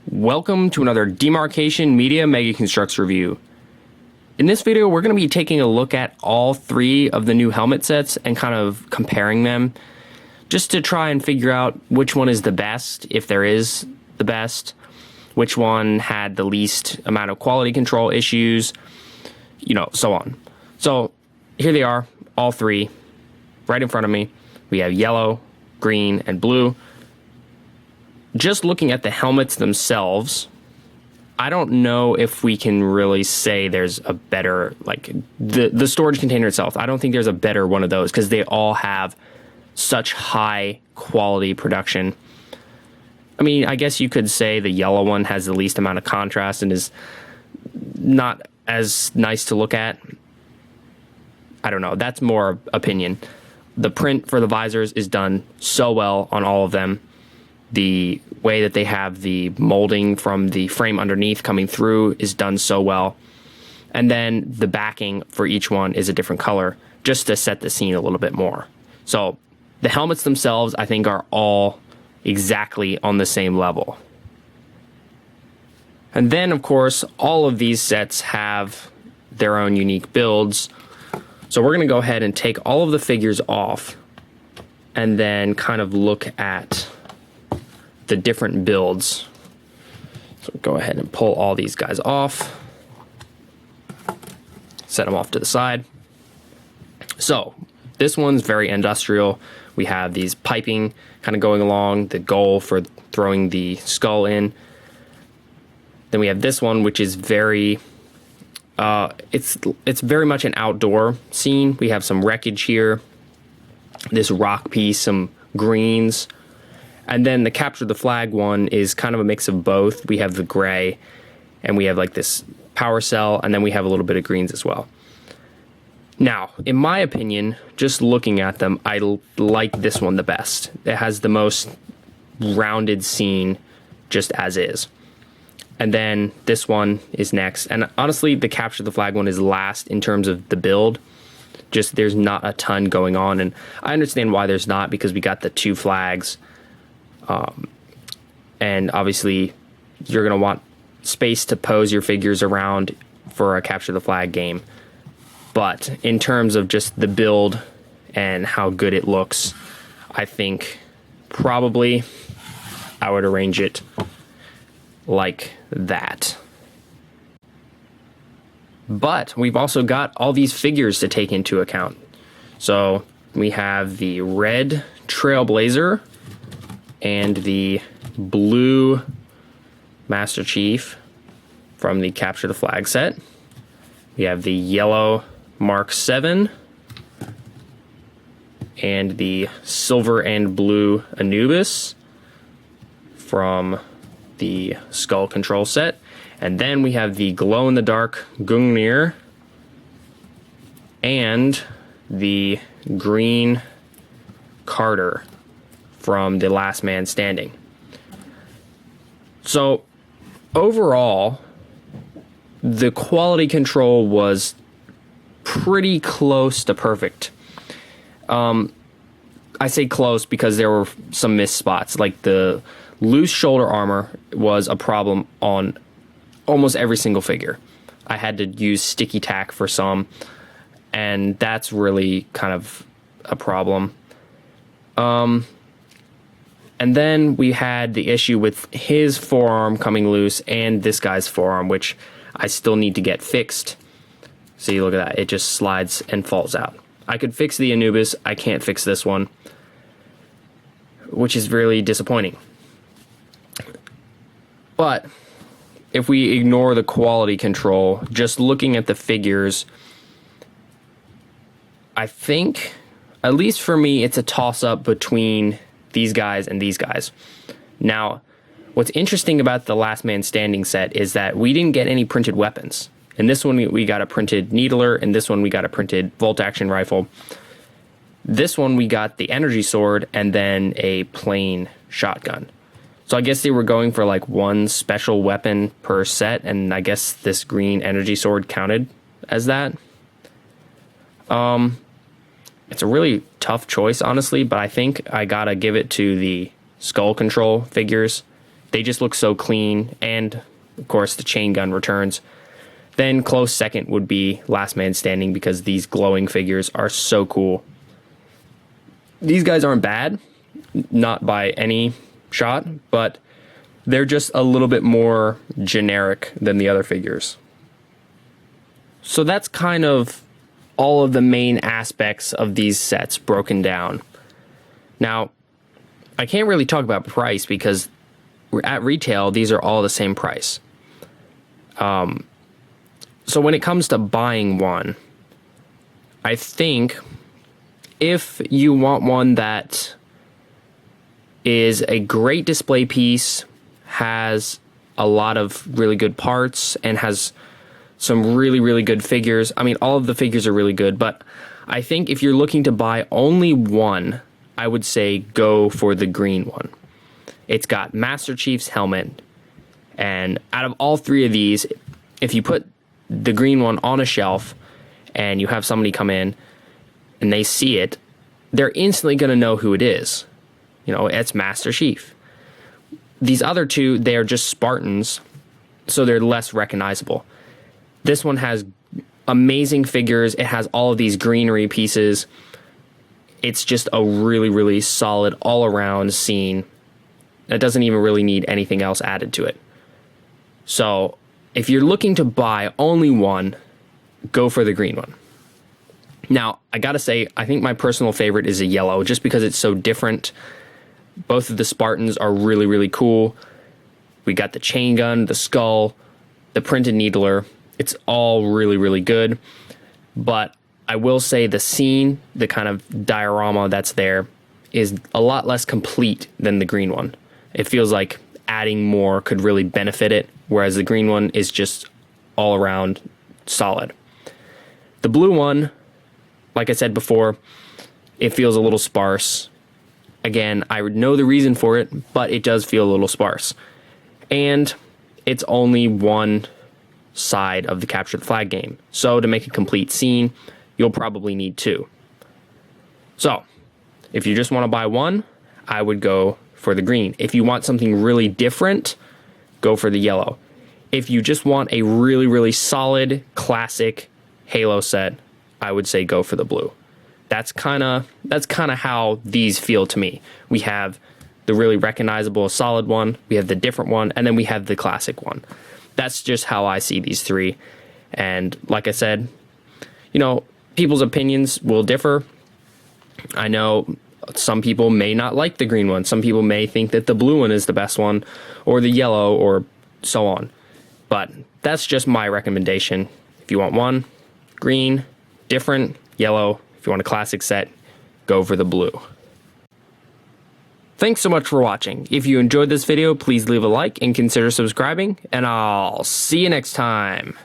Welcome to another Demarcation Media Mega Construx review. In this video, we're going to be taking a look at all three of the new helmet sets and kind of comparing them just to try and figure out which one is the best, if there is the best, which one had the least amount of quality control issues, so on. So here they are, all three, right in front of me. We have yellow, green, and blue. Just looking at the helmets themselves, I don't know if we can really say there's a better, the storage container itself. I don't think there's a better one of those because they all have such high quality production. I mean, I guess you could say the yellow one has the least amount of contrast and is not as nice to look at. I don't know. That's more opinion. The print for the visors is done so well on all of them. The way that they have the molding from the frame underneath coming through is done so well. And then the backing for each one is a different color just to set the scene a little bit more. So the helmets themselves, I think, are all exactly on the same level. And then, of course, all of these sets have their own unique builds. So we're going to go ahead and take all of the figures off and then kind of look at the different builds. So go ahead and pull all these guys off, set them off to the side. So this one's very industrial. We have these piping kind of going along the goal for throwing the skull in. Then we have this one, which is very it's very much an outdoor scene. We have some wreckage here, this rock piece, some greens. And then the capture the flag one is kind of a mix of both. We have the gray and we have like this power cell, and then we have a little bit of greens as well. Now, in my opinion, just looking at them, I like this one the best. It has the most rounded scene just as is. And then this one is next. And honestly, the capture the flag one is last in terms of the build. Just there's not a ton going on. And I understand why there's not, because we got the two flags. And obviously you're going to want space to pose your figures around for a capture the flag game. But in terms of just the build and how good it looks, I think probably I would arrange it like that. But we've also got all these figures to take into account. So we have the red Trailblazer and the blue Master Chief from the Capture the Flag set. We have the yellow Mark 7 and the silver and blue Anubis from the Skull Control set. And then we have the glow-in-the-dark Gungnir and the green Carter from the Last Man Standing. So overall, the quality control was pretty close to perfect. I say close because there were some missed spots. Like the loose shoulder armor was a problem on almost every single figure. I had to use sticky tack for some, and that's really kind of a problem. And then we had the issue with his forearm coming loose and this guy's forearm, which I still need to get fixed. See, look at that. It just slides and falls out. I could fix the Anubis. I can't fix this one, which is really disappointing. But if we ignore the quality control, just looking at the figures, I think, at least for me, it's a toss-up between these guys and these guys. Now, what's interesting about the Last Man Standing set is that we didn't get any printed weapons. In this one, we got a printed needler. In this one, we got a printed bolt-action rifle. This one, we got the energy sword and then a plain shotgun. So I guess they were going for like one special weapon per set, and I guess this green energy sword counted as that. It's a really tough choice, honestly, but I think I gotta give it to the Skull Control figures. They just look so clean, and of course the chain gun returns. Then close second would be Last Man Standing, because these glowing figures are so cool. These guys aren't bad, not by any shot, but they're just a little bit more generic than the other figures. So that's kind of all of the main aspects of these sets broken down. Now, I can't really talk about price because at retail, these are all the same price. So when it comes to buying one, I think if you want one that is a great display piece, has a lot of really good parts, and has some really, really good figures. I mean, all of the figures are really good, but I think if you're looking to buy only one, I would say go for the green one. It's got Master Chief's helmet, and out of all three of these, if you put the green one on a shelf and you have somebody come in and they see it, they're instantly going to know who it is. You know, it's Master Chief. These other two, they are just Spartans, so they're less recognizable. This one has amazing figures. It has all of these greenery pieces. It's just a really, really solid all-around scene. It doesn't even really need anything else added to it. So if you're looking to buy only one, go for the green one. Now, I gotta say, I think my personal favorite is a yellow, just because it's so different. Both of the Spartans are really, really cool. We got the chain gun, the skull, the printed needler. It's all really, really good. But I will say the scene, the kind of diorama that's there, is a lot less complete than the green one. It feels like adding more could really benefit it, whereas the green one is just all around solid. The blue one, like I said before, it feels a little sparse. Again, I would know the reason for it, but it does feel a little sparse. And it's only one side of the Capture the Flag game. So to make a complete scene, you'll probably need two. So if you just want to buy one, I would go for the green. If you want something really different, go for the yellow. If you just want a really, really solid, classic Halo set, I would say go for the blue. That's kind of how these feel to me. We have the really recognizable, solid one, we have the different one, and then we have the classic one. That's just how I see these three. And like I said, you know, people's opinions will differ. I know some people may not like the green one. Some people may think that the blue one is the best one, or the yellow, or so on. But that's just my recommendation. If you want one, green, different, yellow. If you want a classic set, go for the blue. Thanks so much for watching. If you enjoyed this video, please leave a like and consider subscribing, and I'll see you next time.